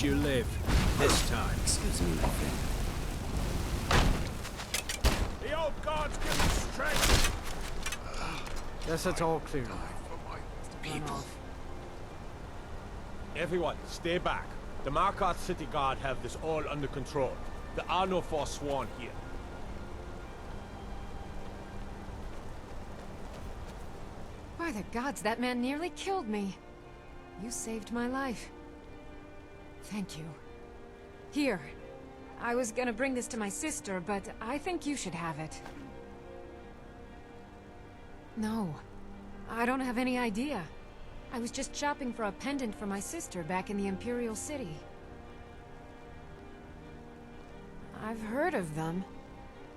you live. This time. Excuse me, my friend. The old gods give me strength! Guess it's all clear. People. Everyone, stay back. The Markarth city guard have this all under control. There are no forsworn here. By the gods, that man nearly killed me. You saved my life. Thank you. Here. I was gonna bring this to my sister, but I think you should have it. No. I don't have any idea. I was just shopping for a pendant for my sister back in the Imperial City. I've heard of them.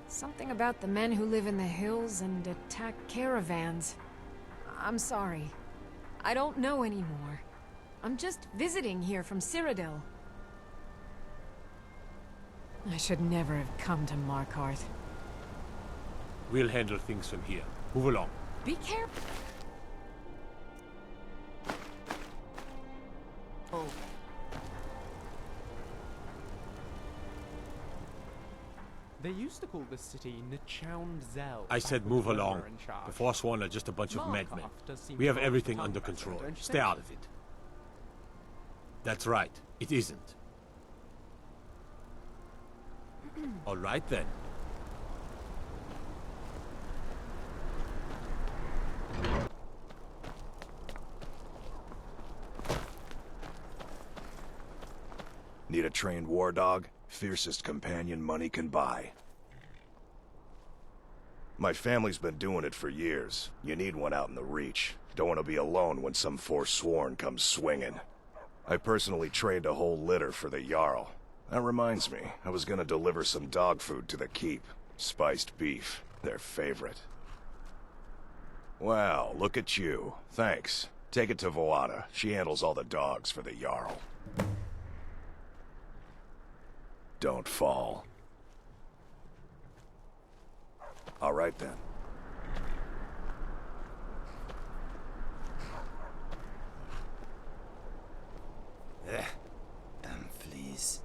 Something about the men who live in the hills and attack caravans. I'm sorry. I don't know anymore. I'm just visiting here from Cyrodiil. I should never have come to Markarth. We'll handle things from here. Move along. Be careful. Oh. They used to call this city Zel. I said move along. The Forsworn are just a bunch of madmen. We have everything under control. Stay out of it. That's right. It isn't. All right then. Need a trained war dog? Fiercest companion money can buy. My family's been doing it for years. You need one out in the Reach. Don't want to be alone when some Forsworn comes swinging. I personally trained a whole litter for the Jarl. That reminds me, I was gonna deliver some dog food to the keep. Spiced beef, their favorite. Wow, look at you. Thanks. Take it to Voada. She handles all the dogs for the Jarl. Don't fall. All right then. Damn fleas.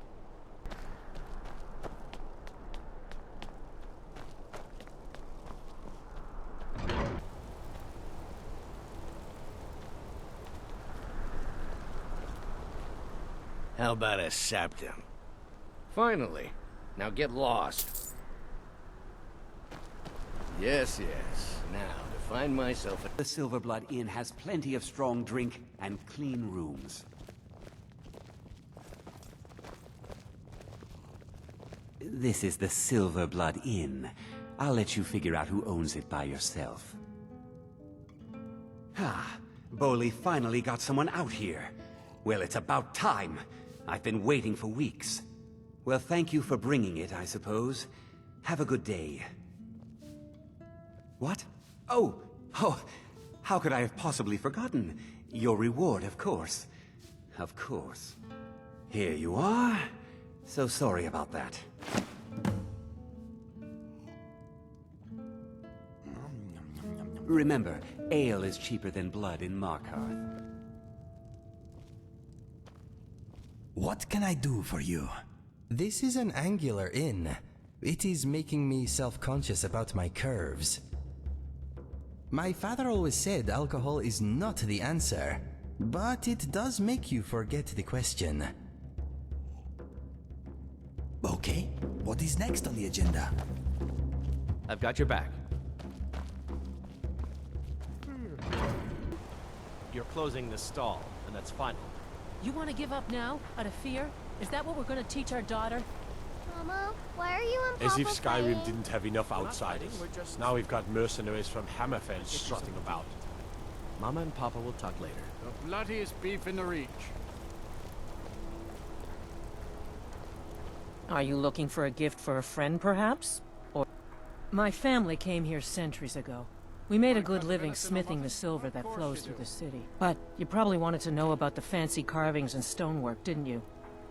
How about a septum? Finally. Now get lost. Yes, yes. Now, to find myself The Silverblood Inn has plenty of strong drink and clean rooms. This is the Silverblood Inn. I'll let you figure out who owns it by yourself. Ah, Boley finally got someone out here. Well, it's about time. I've been waiting for weeks. Well, thank you for bringing it, I suppose. Have a good day. What? Oh, how could I have possibly forgotten? Your reward, of course. Of course. Here you are. So sorry about that. Remember, ale is cheaper than blood in Markarth. What can I do for you? This is an angular inn. It is making me self-conscious about my curves. My father always said alcohol is not the answer, but it does make you forget the question. Okay, what is next on the agenda? I've got your back. You're closing this stall, and that's final. You want to give up now, out of fear? Is that what we're going to teach our daughter? Mama, why are you and Papa As if Skyrim playing? didn't have enough outsiders. Now we've got mercenaries from Hammerfell strutting about. Mama and Papa will talk later. The bloodiest beef in the Reach. Are you looking for a gift for a friend, perhaps? Or... My family came here centuries ago. We made a good living smithing the silver that flows through the city. But you probably wanted to know about the fancy carvings and stonework, didn't you?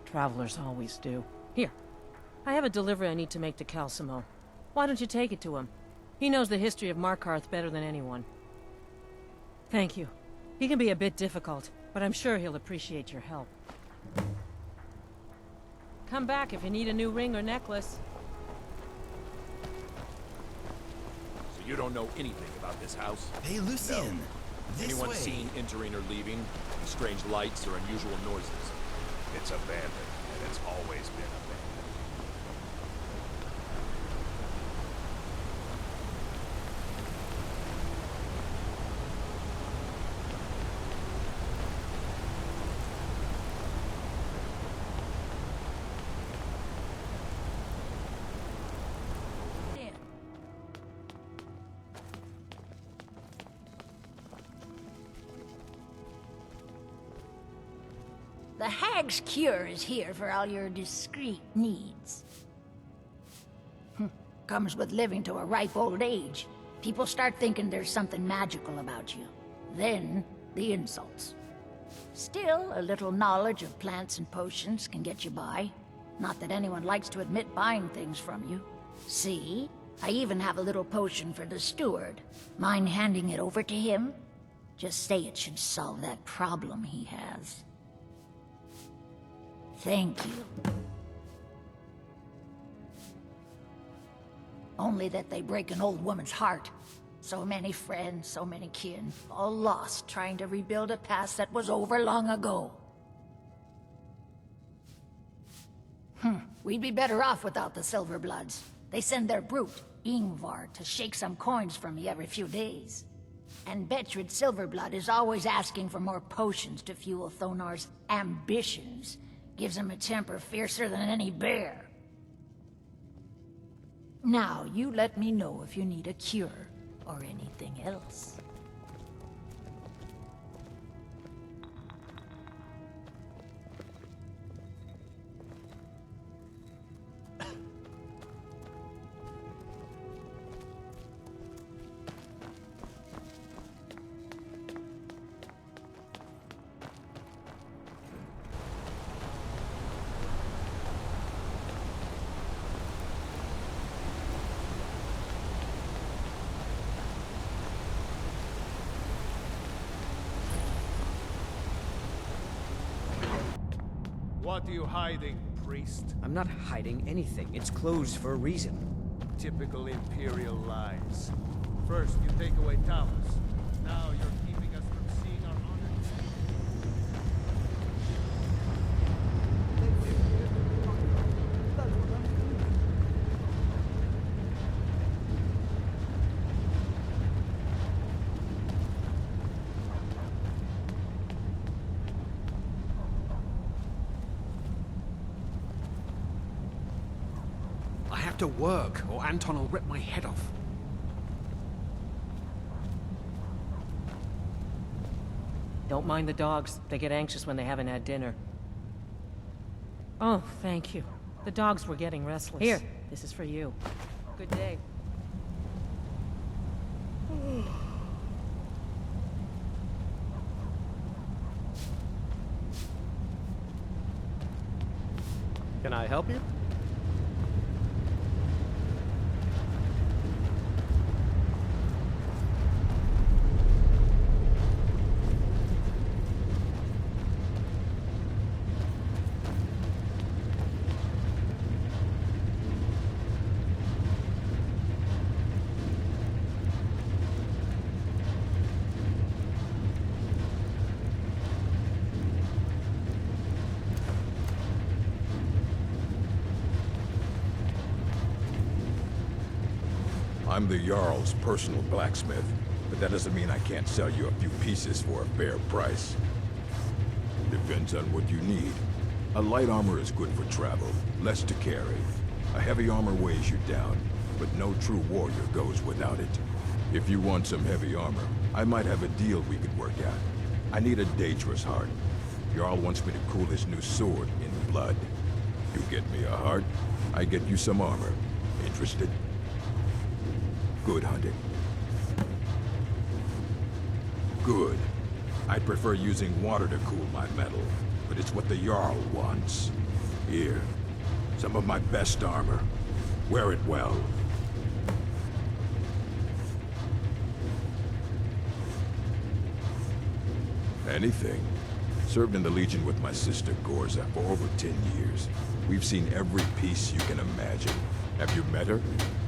Travelers always do. Here. I have a delivery I need to make to Calcelmo. Why don't you take it to him? He knows the history of Markarth better than anyone. Thank you. He can be a bit difficult, but I'm sure he'll appreciate your help. Come back if you need a new ring or necklace. So you don't know anything about this house? Hey, Lucian! This Anyone way. seen entering or leaving? Any strange lights or unusual noises? It's abandoned, and it's always been abandoned. The Hag's Cure is here for all your discreet needs. Comes with living to a ripe old age. People start thinking there's something magical about you. Then, the insults. Still, a little knowledge of plants and potions can get you by. Not that anyone likes to admit buying things from you. See? I even have a little potion for the steward. Mind handing it over to him? Just say it should solve that problem he has. Thank you. Only that they break an old woman's heart. So many friends, so many kin, all lost trying to rebuild a past that was over long ago. We'd be better off without the Silverbloods. They send their brute, Ingvar, to shake some coins from me every few days. And Betrid Silverblood is always asking for more potions to fuel Thonar's ambitions. Gives him a temper fiercer than any bear. Now, you let me know if you need a cure or anything else. What are you hiding, priest? I'm not hiding anything. It's closed for a reason. Typical Imperial lies. First, you take away Talos. Now you're keeping us from seeing our honor. I have to work, or Anton will rip my head off. Don't mind the dogs. They get anxious when they haven't had dinner. Oh, thank you. The dogs were getting restless. Here, this is for you. Good day. Can I help you? I'm the Jarl's personal blacksmith, but that doesn't mean I can't sell you a few pieces for a fair price. Depends on what you need. A light armor is good for travel, less to carry. A heavy armor weighs you down, but no true warrior goes without it. If you want some heavy armor, I might have a deal we could work out. I need a dangerous heart. Jarl wants me to cool his new sword in blood. You get me a heart, I get you some armor. Interested? Good hunting. Good. I'd prefer using water to cool my metal, but it's what the Jarl wants. Here, some of my best armor. Wear it well. Anything. Served in the Legion with my sister Gorza for over 10 years. We've seen every piece you can imagine. Have you met her?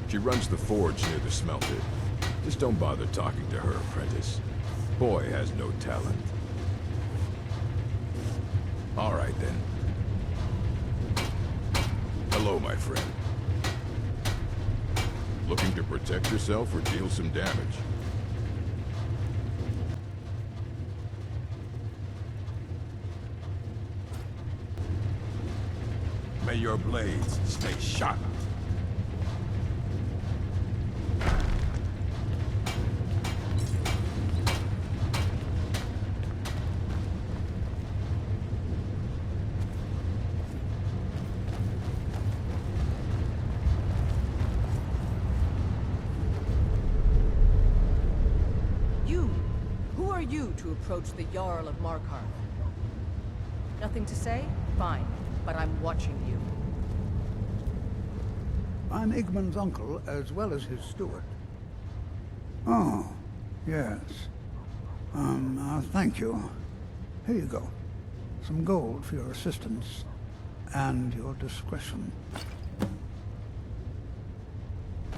She runs the forge near the smelter. Just don't bother talking to her, apprentice. Boy has no talent. All right, then. Hello, my friend. Looking to protect yourself or deal some damage? May your blades stay sharp. Who are you to approach the Jarl of Markarth? Nothing to say? Fine, but I'm watching you. I'm Igmund's uncle, as well as his steward. Oh, yes. Thank you. Here you go. Some gold for your assistance, and your discretion.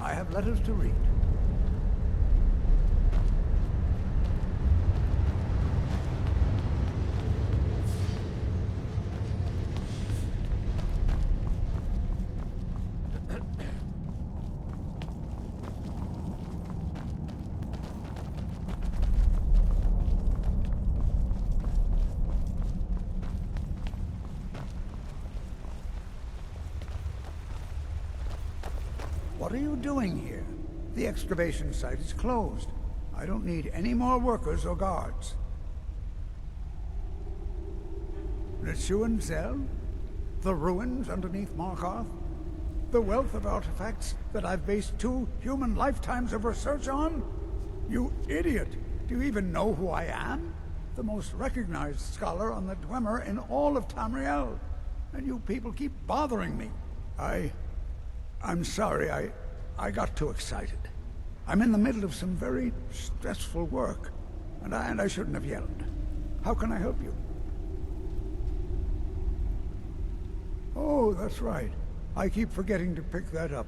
I have letters to read. What are you doing here? The excavation site is closed. I don't need any more workers or guards. Helgatheangel? The ruins underneath Markarth? The wealth of artifacts that I've based 2 human lifetimes of research on? You idiot! Do you even know who I am? The most recognized scholar on the Dwemer in all of Tamriel. And you people keep bothering me. I'm sorry, I got too excited. I'm in the middle of some very stressful work, and I shouldn't have yelled. How can I help you? Oh, that's right. I keep forgetting to pick that up.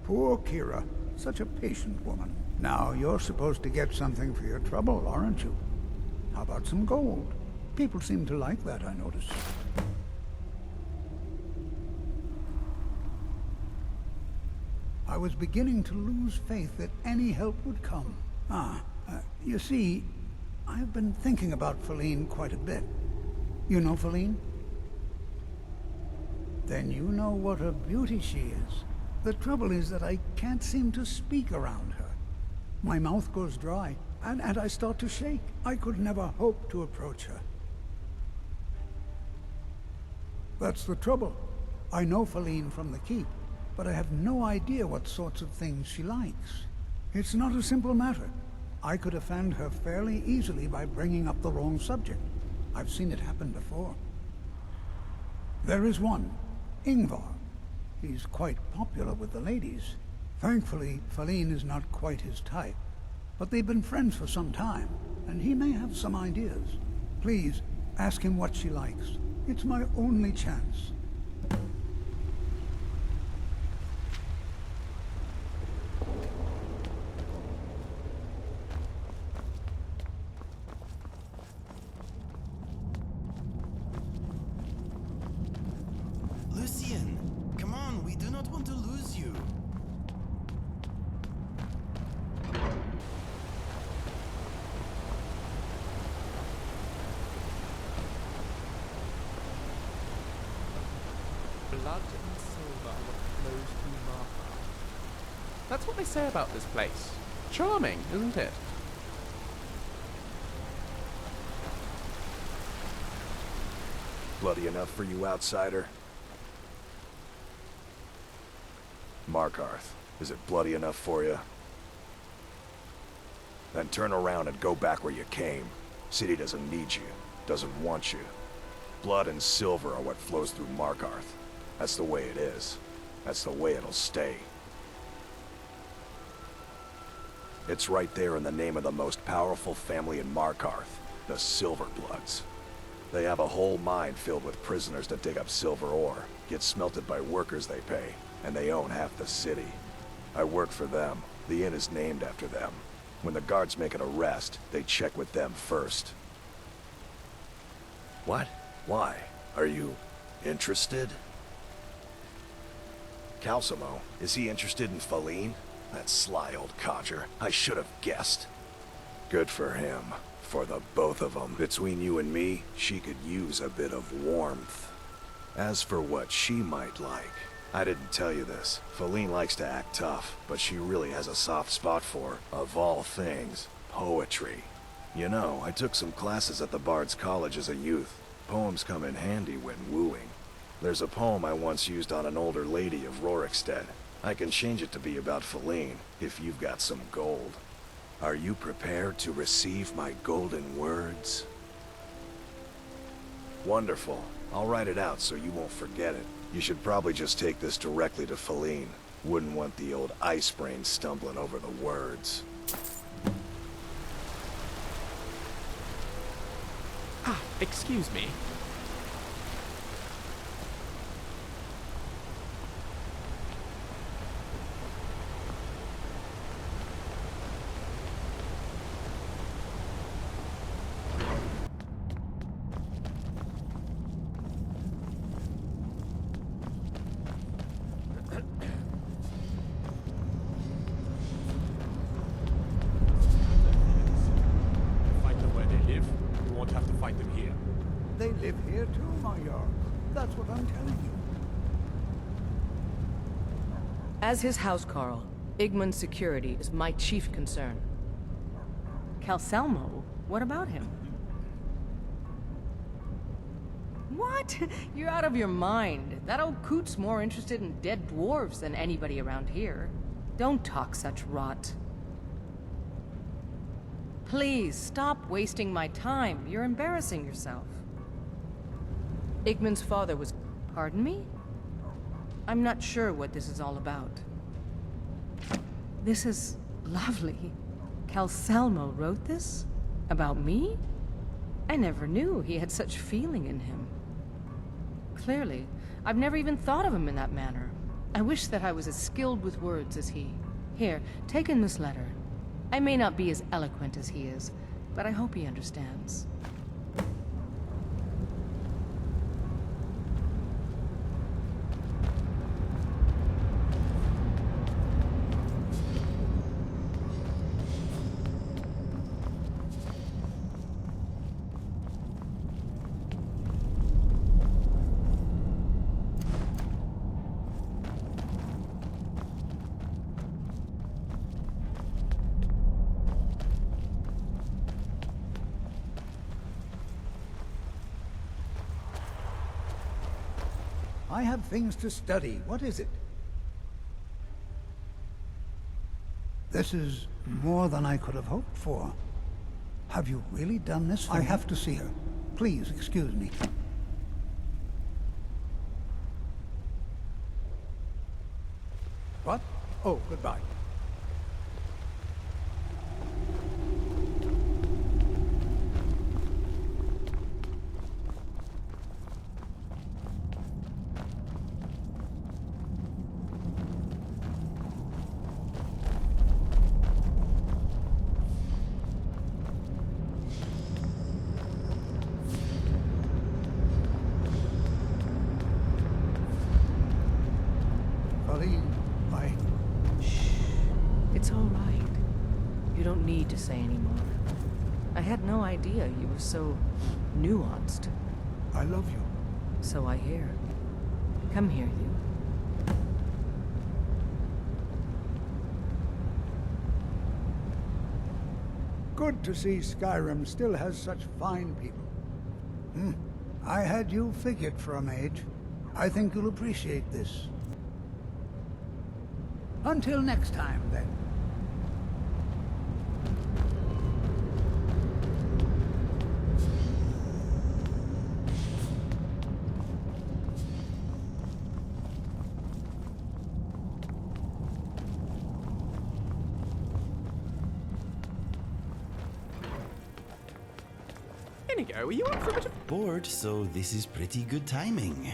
Poor Kira, such a patient woman. Now, you're supposed to get something for your trouble, aren't you? How about some gold? People seem to like that, I notice. I was beginning to lose faith that any help would come. You see, I've been thinking about Feline quite a bit. You know Feline? Then you know what a beauty she is. The trouble is that I can't seem to speak around her. My mouth goes dry, and I start to shake. I could never hope to approach her. That's the trouble. I know Feline from the keep, but I have no idea what sorts of things she likes. It's not a simple matter. I could offend her fairly easily by bringing up the wrong subject. I've seen it happen before. There is one, Ingvar. He's quite popular with the ladies. Thankfully, Feline is not quite his type, but they've been friends for some time, and he may have some ideas. Please, ask him what she likes. It's my only chance. Blood and silver what flows through Markarth. That's what they say about this place. Charming, isn't it? Bloody enough for you, outsider? Markarth, is it bloody enough for you? Then turn around and go back where you came. City doesn't need you, doesn't want you. Blood and silver are what flows through Markarth. That's the way it is. That's the way it'll stay. It's right there in the name of the most powerful family in Markarth, the Silverbloods. They have a whole mine filled with prisoners that dig up silver ore, get smelted by workers they pay, and they own half the city. I work for them. The inn is named after them. When the guards make an arrest, they check with them first. What? Why? Are you interested? Calcelmo, is he interested in Feline? That sly old codger. I should have guessed. Good for him. For the both of them. Between you and me, she could use a bit of warmth. As for what she might like, I didn't tell you this. Feline likes to act tough, but she really has a soft spot for, of all things, poetry. You know, I took some classes at the Bard's College as a youth. Poems come in handy when wooing. There's a poem I once used on an older lady of Rorikstead. I can change it to be about Feline, if you've got some gold. Are you prepared to receive my golden words? Wonderful. I'll write it out so you won't forget it. You should probably just take this directly to Feline. Wouldn't want the old ice brain stumbling over the words. Ah, excuse me. They live here too, my Jarl. That's what I'm telling you. As his housecarl, Igmund's security is my chief concern. Calcelmo? What about him? What? You're out of your mind. That old coot's more interested in dead dwarves than anybody around here. Don't talk such rot. Please, stop wasting my time. You're embarrassing yourself. Igmund's father was... Pardon me? I'm not sure what this is all about. This is lovely. Calcelmo wrote this? About me? I never knew he had such feeling in him. Clearly, I've never even thought of him in that manner. I wish that I was as skilled with words as he. Here, take in this letter. I may not be as eloquent as he is, but I hope he understands. I have things to study. What is it? This is more than I could have hoped for. Have you really done this for me? I have to see her. Please, excuse me. What? Oh, goodbye. It's all right. You don't need to say anymore. I had no idea you were so nuanced. I love you. So I hear. Come here, you. Good to see Skyrim still has such fine people. I had you figured for a mage. I think you'll appreciate this. Until next time, then. Inigo, are you up for a bit of... Bored, so this is pretty good timing.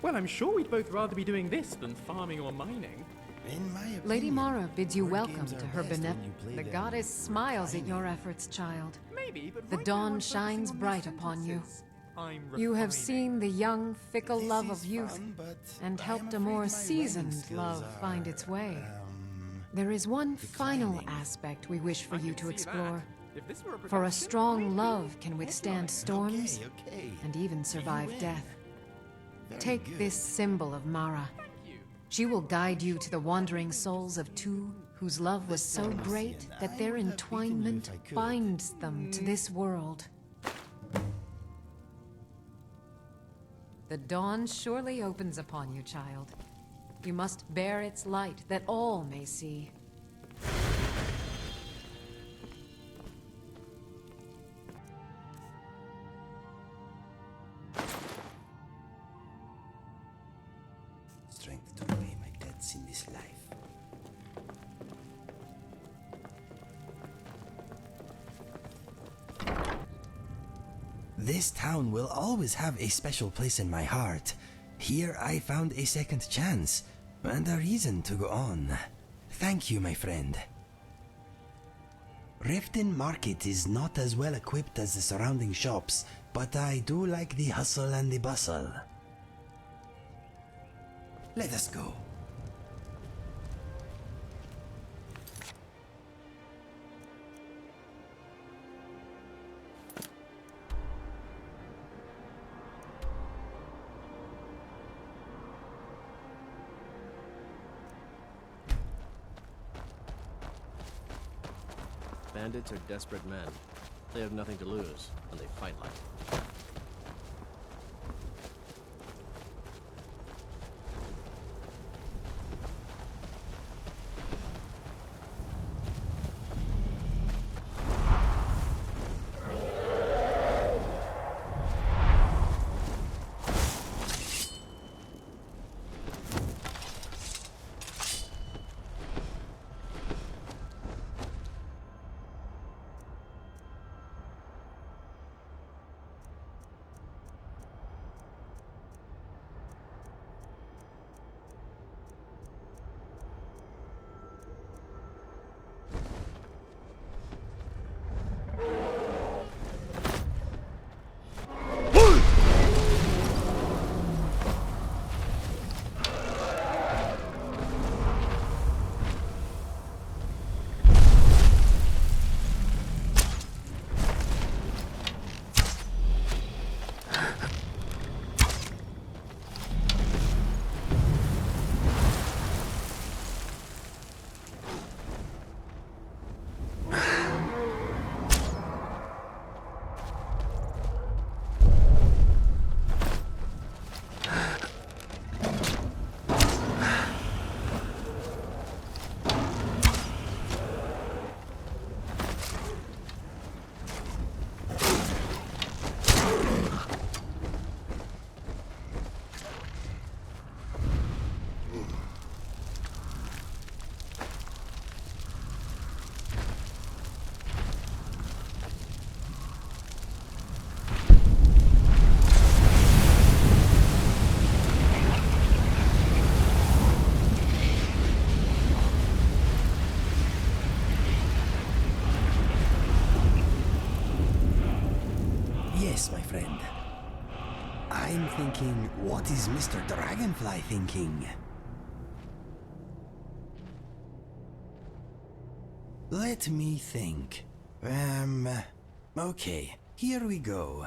Well, I'm sure we'd both rather be doing this than farming or mining. In my opinion, Lady Mara bids you board welcome games to are her best when benevolence. you play The them goddess smiles at refining. your efforts, child. Maybe, but The right now dawn I'm shines focusing on bright these upon you. sentences. I'm You have refining. seen the young, fickle This love is of youth, fun, but and I helped a am more afraid my writing seasoned skills love find are, its way. There is one final declining. aspect we wish for I you can to see explore. that. If this were a For a production, strong I'd be love can withstand headline. storms Okay. and even survive win. death. Very Take good. this symbol of Mara. She will guide you to the wandering souls of two whose love was so great that their I would have beaten you if entwinement I could. binds them to this world. The dawn surely opens upon you, child. You must bear its light that all may see. Strength to repay my debts in this life. This town will always have a special place in my heart. Here I found a second chance, and a reason to go on. Thank you, my friend. Riften Market is not as well equipped as the surrounding shops, but I do like the hustle and the bustle. Let us go. Bandits are desperate men. They have nothing to lose, and they fight like it. Yes, my friend. I'm thinking, what is Mr. Dragonfly thinking? Let me think. Okay, here we go.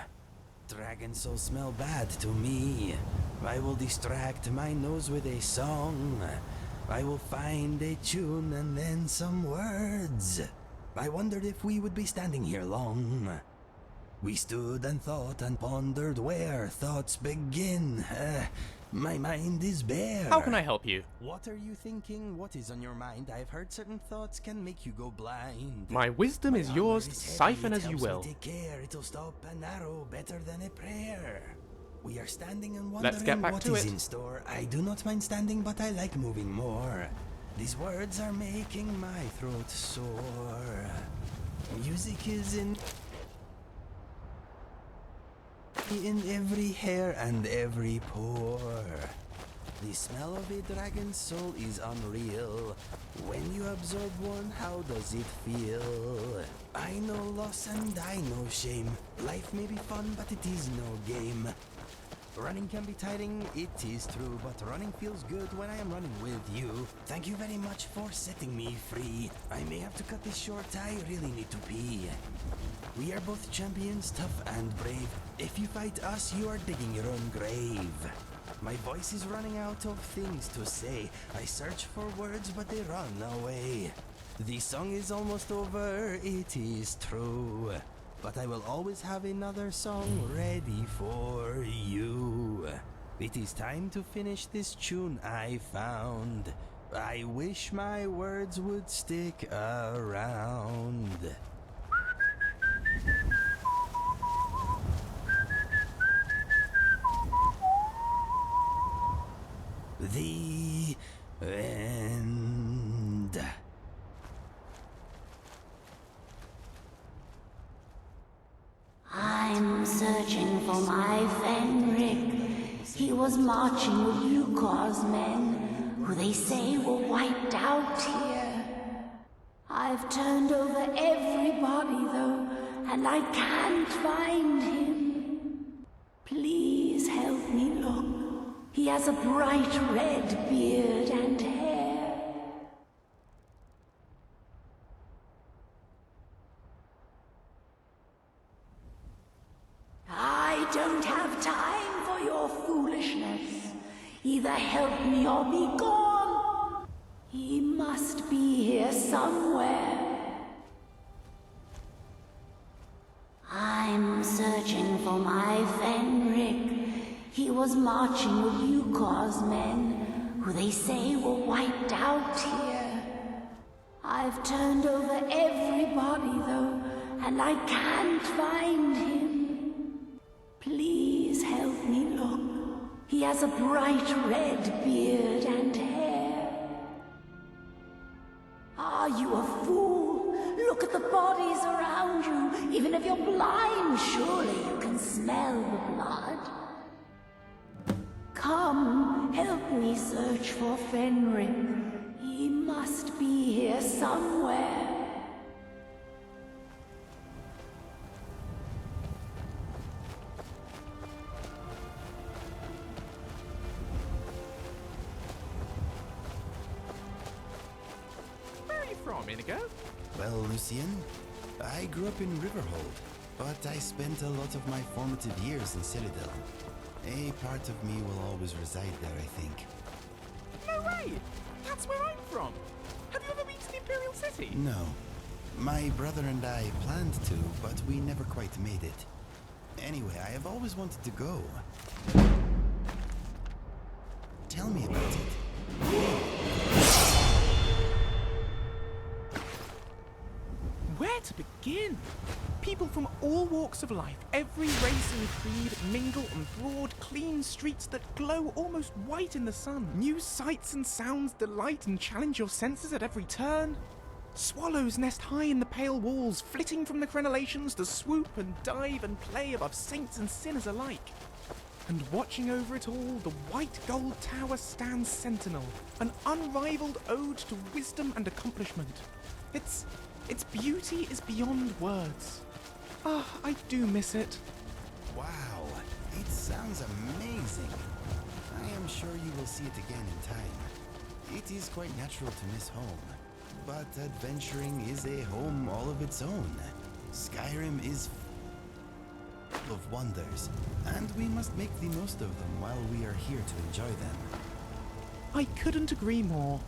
Dragons so smell bad to me. I will distract my nose with a song. I will find a tune and then some words. I wondered if we would be standing here long. We stood and thought and pondered where thoughts begin. My mind is bare. How can I help you? What are you thinking? What is on your mind? I've heard certain thoughts can make you go blind. My wisdom is yours to siphon as you will. Take care. It'll stop an arrow better than a prayer. We are standing and Let's get wondering back what to is it. in store. I do not mind standing, but I like moving more. These words are making my throat sore. Music is in... in every hair and every pore. The smell of a dragon's soul is unreal. When you absorb one, how does it feel? I know loss and I know shame. Life may be fun, but it is no game. Running can be tiring, it is true, but running feels good when I am running with you. Thank you very much for setting me free. I may have to cut this short, I really need to pee. We are both champions, tough and brave. If you fight us, you are digging your own grave. My voice is running out of things to say. I search for words, but they run away. The song is almost over, it is true. But I will always have another song ready for you. It is time to finish this tune I found. I wish my words would stick around. The end. I'm searching for my Fenrig. He was marching with Yukos men, who they say were wiped out here. I've turned over everybody though, and I can't find him. Please help me look. He has a bright red beard and hair. I don't have time for your foolishness. Either help me or be gone. He must be here somewhere. I'm searching for my Fenrig. He was marching with Yukos men, who they say were wiped out here. I've turned over everybody though, and I can't find him. Please help me look. He has a bright red beard and hair. Are you a fool? Look at the bodies around you. Even if you're blind, surely you can smell the blood. Come, help me search for Fenrig. He must be here somewhere. Where are you from, Inigo? Well, Lucian, I grew up in Riverhold, but I spent a lot of my formative years in Citadel. A part of me will always reside there, I think. No way! That's where I'm from! Have you ever been to the Imperial City? No. My brother and I planned to, but we never quite made it. Anyway, I have always wanted to go. Tell me about it. Where to begin? People from all walks of life, every race and creed, mingle on broad, clean streets that glow almost white in the sun. New sights and sounds delight and challenge your senses at every turn. Swallows nest high in the pale walls, flitting from the crenellations to swoop and dive and play above saints and sinners alike. And watching over it all, the white gold tower stands sentinel, an unrivaled ode to wisdom and accomplishment. Its beauty is beyond words. Ah, I do miss it. Wow, it sounds amazing. I am sure you will see it again in time. It is quite natural to miss home, but adventuring is a home all of its own. Skyrim is full of wonders, and we must make the most of them while we are here to enjoy them. I couldn't agree more.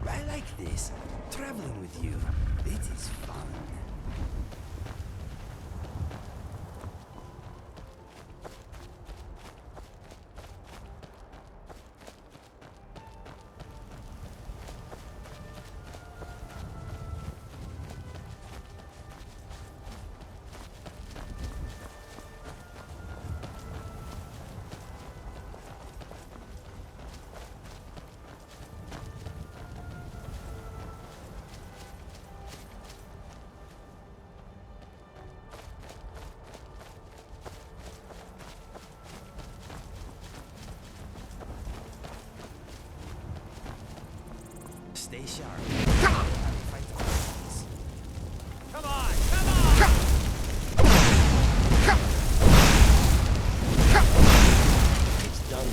I like this. Traveling with you. It is fun. Stay sharp. Come on! Come on! It's done.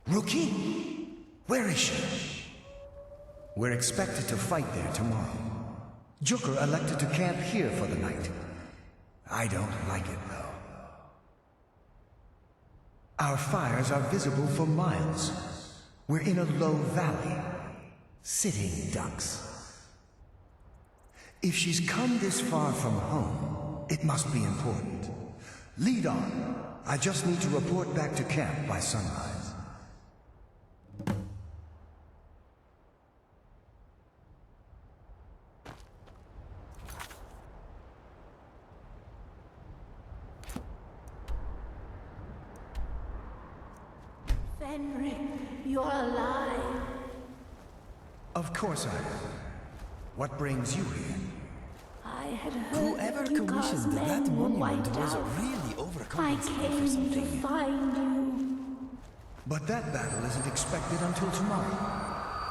Ruki? Where is she? We're expected to fight there tomorrow. Jukur elected to camp here for the night. I don't like it, though. Our fires are visible for miles. We're in a low valley. Sitting ducks. If she's come this far from home, it must be important. Lead on. I just need to report back to camp by sunrise. Fenrig, you're alive. Of course I am. What brings you here? I had heard Whoever that Yukar's commissioned that men were monument wiped was out. really I overcompensating for came something. to find you. But that battle isn't expected until tomorrow.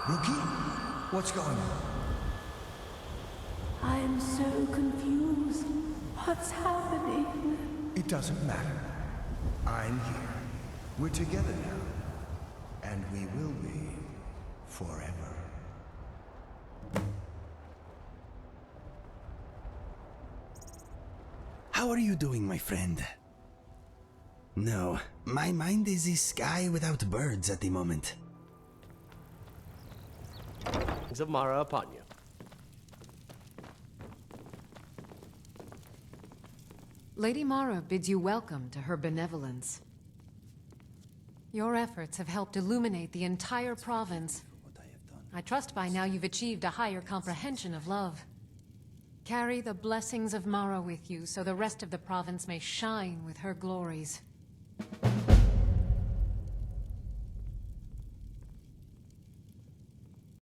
Ruki? What's going on? I'm so confused. What's happening? It doesn't matter. I'm here. We're together now. And we will be. Forever. How are you doing, my friend? No, my mind is a sky without birds at the moment. Blessings of Mara upon you. Lady Mara bids you welcome to her benevolence. Your efforts have helped illuminate the entire province. I trust by now you've achieved a higher comprehension of love. Carry the blessings of Mara with you so the rest of the province may shine with her glories.